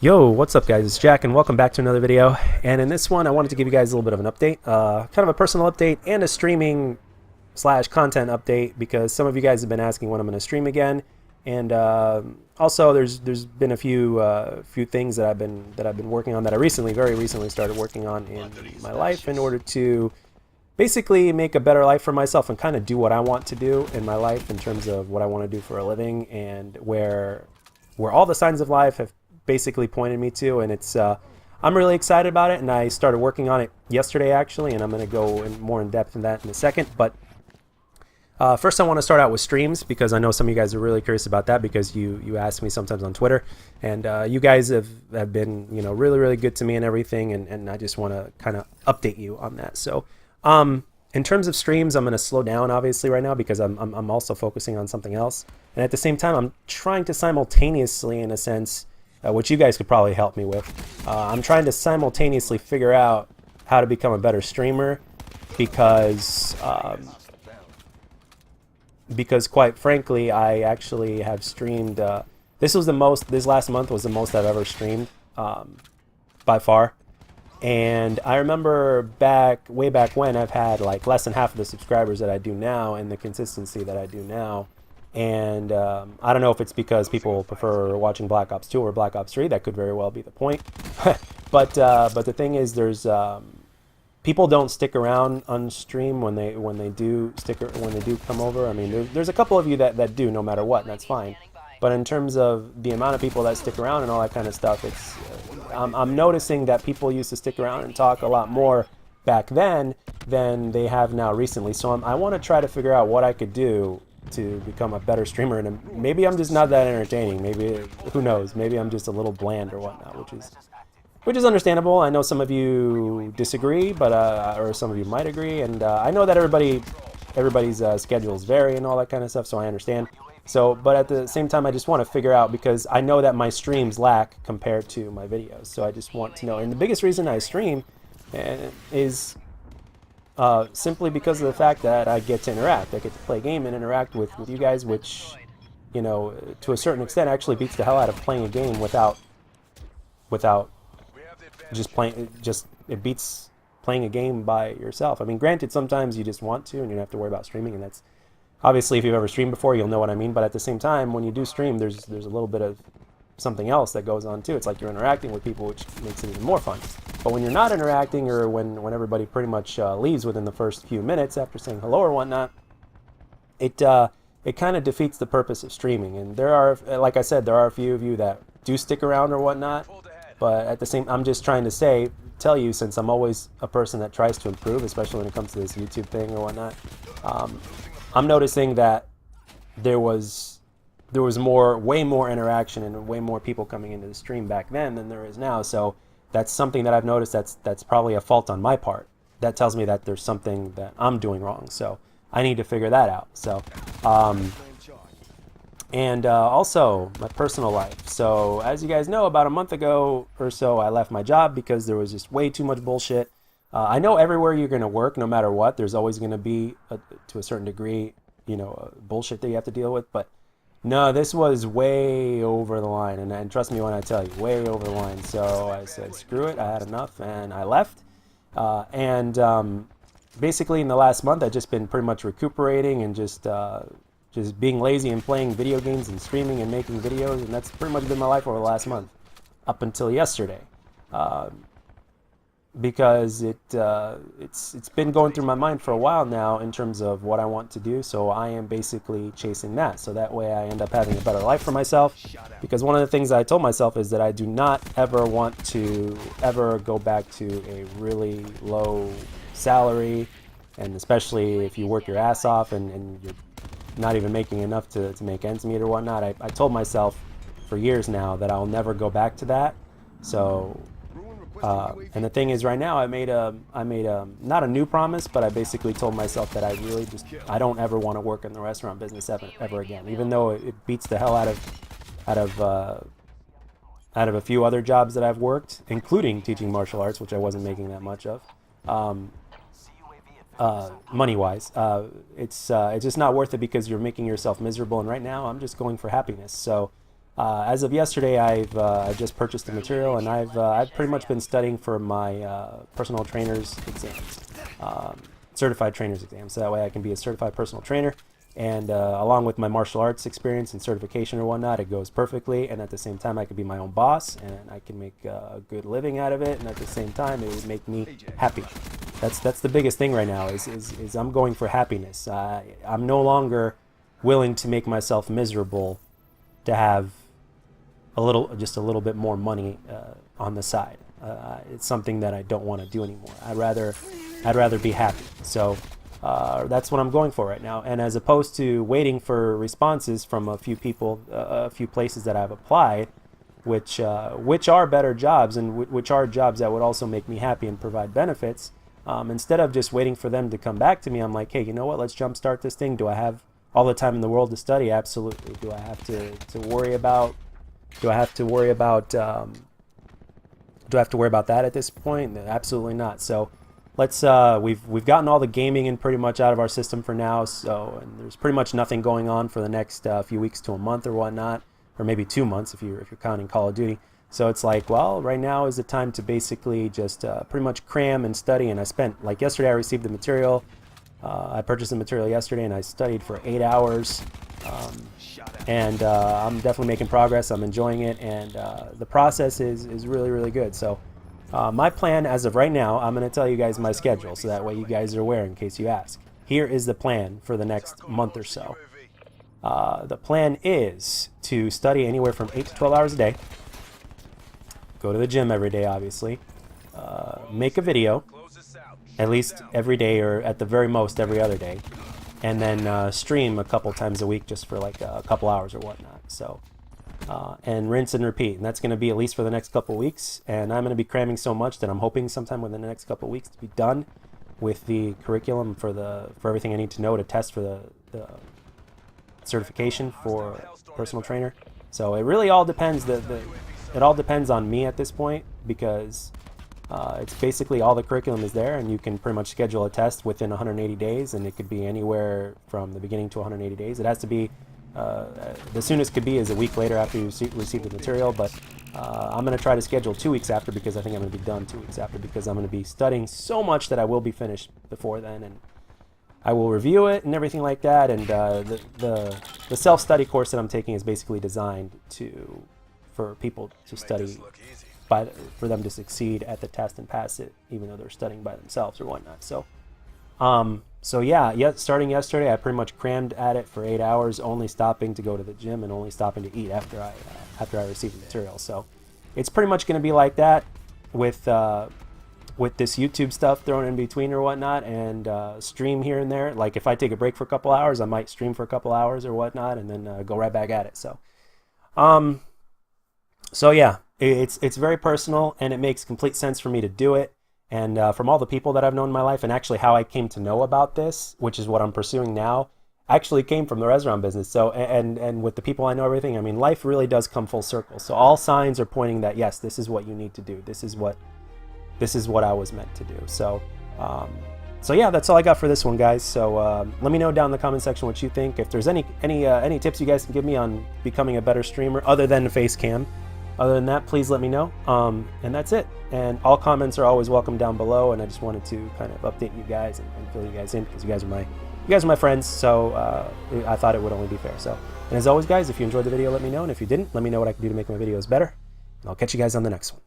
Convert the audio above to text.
Yo, what's up guys? It's Jack and welcome back to another video. And in this one I wanted to give you guys a little bit of an update, kind of a personal update and a streaming slash content update because some of you guys have been asking when I'm going to stream again. And also there's been a few things that I've been working on that I very recently started working on in my life in order to basically make a better life for myself and kind of do what I want to do in my life in terms of what I want to do for a living and where all the signs of life have basically pointed me to, and it's I'm really excited about it, and I started working on it yesterday actually, and I'm going to go more in depth in that in a second. But first I want to start out with streams because I know some of you guys are really curious about that because you ask me sometimes on Twitter, and you guys have been really good to me and everything, and I just want to kind of update you on that. So in terms of streams, I'm going to slow down obviously right now because I'm also focusing on something else, and at the same time I'm trying to simultaneously, in a sense, which you guys could probably help me with. I'm trying to simultaneously figure out how to become a better streamer because quite frankly, I actually have streamed. This last month was the most I've ever streamed by far. And I remember way back when I've had like less than half of the subscribers that I do now and the consistency that I do now. And I don't know if it's because people prefer watching Black Ops 2 or Black Ops 3. That could very well be the point. but the thing is, there's people don't stick around on stream when they do come over. I mean, there's a couple of you that do no matter what, and that's fine. But in terms of the amount of people that stick around and all that kind of stuff, it's I'm noticing that people used to stick around and talk a lot more back then than they have now recently. So I want to try to figure out what I could do to become a better streamer, and maybe I'm just not that entertaining. Maybe, who knows, maybe I'm just a little bland or whatnot, which is understandable. I know some of you disagree, but or some of you might agree, and I know that everybody's schedules vary and all that kind of stuff, so I understand. So, but at the same time, I just want to figure out, because I know that my streams lack compared to my videos, so I just want to know. And the biggest reason I stream is simply because of the fact that I get to interact. I get to play a game and interact with you guys, which, to a certain extent actually beats the hell out of playing a game without just playing. It beats playing a game by yourself. I mean, granted, sometimes you just want to and you don't have to worry about streaming, and that's obviously, if you've ever streamed before, you'll know what I mean. But at the same time, when you do stream, there's a little bit of something else that goes on too. It's like you're interacting with people, which makes it even more fun. But when you're not interacting, or when everybody pretty much leaves within the first few minutes after saying hello or whatnot, it kind of defeats the purpose of streaming. And there are, like I said, there are a few of you that do stick around or whatnot. But at the same, I'm just trying to tell you, since I'm always a person that tries to improve, especially when it comes to this YouTube thing or whatnot, I'm noticing that there was way more interaction and way more people coming into the stream back then than there is now. So that's something that I've noticed that's probably a fault on my part. That tells me that there's something that I'm doing wrong. So I need to figure that out. So and also my personal life. So as you guys know, about a month ago or so, I left my job because there was just way too much bullshit. I know everywhere you're going to work, no matter what, there's always going to be, to a certain degree, bullshit that you have to deal with. But no, this was way over the line. And trust me when I tell you, way over the line. So I said, screw it, I had enough, and I left. Basically in the last month, I've just been pretty much recuperating and just being lazy and playing video games and streaming and making videos. And that's pretty much been my life over the last month, up until yesterday. Because it's been going through my mind for a while now in terms of what I want to do. So I am basically chasing that. So that way I end up having a better life for myself. Because one of the things I told myself is that I do not ever want to ever go back to a really low salary. And especially if you work your ass off and you're not even making enough to make ends meet or whatnot. I told myself for years now that I'll never go back to that. So and the thing is, right now I made a not a new promise, but I basically told myself that I don't ever want to work in the restaurant business ever again, even though it beats the hell out of a few other jobs that I've worked, including teaching martial arts, which I wasn't making that much of, money wise. It's just not worth it because you're making yourself miserable, and right now I'm just going for happiness. So As of yesterday, I just purchased the material, and I've pretty much been studying for my personal trainer's exams, certified trainer's exam, so that way I can be a certified personal trainer. And along with my martial arts experience and certification or whatnot, it goes perfectly. And at the same time, I could be my own boss, and I can make a good living out of it. And at the same time, it would make me happy. That's the biggest thing right now. Is I'm going for happiness. I'm no longer willing to make myself miserable to have just a little bit more money on the side. It's something that I don't want to do anymore. I'd rather be happy. So. That's what I'm going for right now, and as opposed to waiting for responses from a few people, a few places that I've applied, which are better jobs and which are jobs that would also make me happy and provide benefits. Instead of just waiting for them to come back to me, I'm like, hey, you know what? Let's jumpstart this thing. Do I have all the time in the world to study? Absolutely. Do I have to worry about? Do I have to worry about? Do I have to worry about that at this point? Absolutely not. So. Let's we've gotten all the gaming in pretty much out of our system for now, so and there's pretty much nothing going on for the next few weeks to a month or whatnot, or maybe 2 months if you're counting Call of Duty. So it's like, well, right now is the time to basically just pretty much cram and study. And I spent, like yesterday, I received the material. I purchased the material yesterday, and I studied for 8 hours. And I'm definitely making progress. I'm enjoying it, and the process is really, really good. So. My plan as of right now, I'm going to tell you guys my schedule so that way you guys are aware in case you ask. Here is the plan for the next month or so. The plan is to study anywhere from 8 to 12 hours a day. Go to the gym every day, obviously. Make a video at least every day, or at the very most every other day. And then stream a couple times a week just for like a couple hours or whatnot. So. And rinse and repeat, and that's going to be at least for the next couple weeks. And I'm going to be cramming so much that I'm hoping sometime within the next couple weeks to be done with the curriculum for everything I need to know to test for the certification for personal trainer. So it really all depends. It all depends on me at this point, because it's basically all the curriculum is there, and you can pretty much schedule a test within 180 days, and it could be anywhere from the beginning to 180 days. It has to be. The soonest could be is a week later after you receive the material, but I'm going to try to schedule 2 weeks after, because I think I'm going to be done 2 weeks after, because I'm going to be studying so much that I will be finished before then, and I will review it and everything like that. And the self-study course that I'm taking is basically designed for people to study for them to succeed at the test and pass it, even though they're studying by themselves or whatnot. So yeah, starting yesterday, I pretty much crammed at it for 8 hours, only stopping to go to the gym and only stopping to eat after I received the material. So it's pretty much going to be like that with this YouTube stuff thrown in between or whatnot, and stream here and there. Like if I take a break for a couple hours, I might stream for a couple hours or whatnot, and then go right back at it. So yeah, it's very personal, and it makes complete sense for me to do it. And from all the people that I've known in my life, and actually how I came to know about this, which is what I'm pursuing now, actually came from the restaurant business. So, and with the people I know, everything, I mean, life really does come full circle. So all signs are pointing that, yes, this is what you need to do. This is what I was meant to do. So, so yeah, that's all I got for this one, guys. So let me know down in the comment section what you think. If there's any tips you guys can give me on becoming a better streamer other than the face cam. Other than that, please let me know. And that's it. And all comments are always welcome down below. And I just wanted to kind of update you guys and fill you guys in, because you guys are my friends. So I thought it would only be fair. So, and as always, guys, if you enjoyed the video, let me know. And if you didn't, let me know what I can do to make my videos better. And I'll catch you guys on the next one.